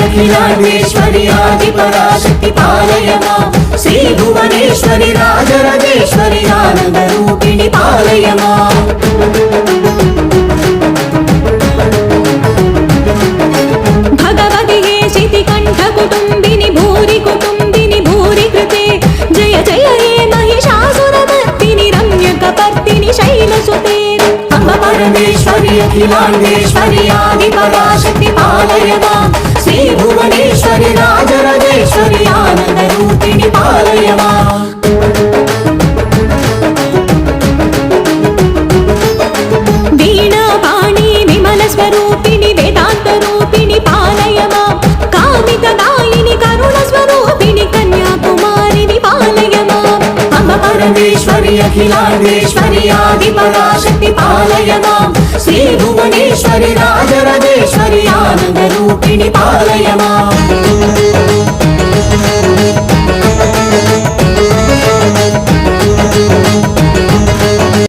अखिलांडेश्वरी आदिपराशक्ति पालय मां श्री भुवनेश्वरी राजराजेश्वरी आनंद रूपिणी पालय मां भगवति हे शितिकण्ठ कुटुम्बिनि भूरि कुटुम्बिनि भूरि कृते जय जय हे महिषासुरमर्दिनि रम्यकपर्दिनि शैलसुते अम्ब परमेश्वरी अखिलांडेश्वरी आदिपराशक्ति पालय मां श्री भुवनेश्वरी राजराजेश्वरी आनंद रूपिणी पालय मां वीणापाणि विमलस्वरूपिणि वेदान्तरूपिणि पालय मां कामितदायिनि करुणस्वरूपिणि कन्याकुमारिणि पालय माम् अम्ब परमेश्वरी अखिलांडेश्वरी आदिपराशक्ति पालय मां श्री भुवनेश्वरी राजराजेश्वरी आनंद रूपिणी पालय मां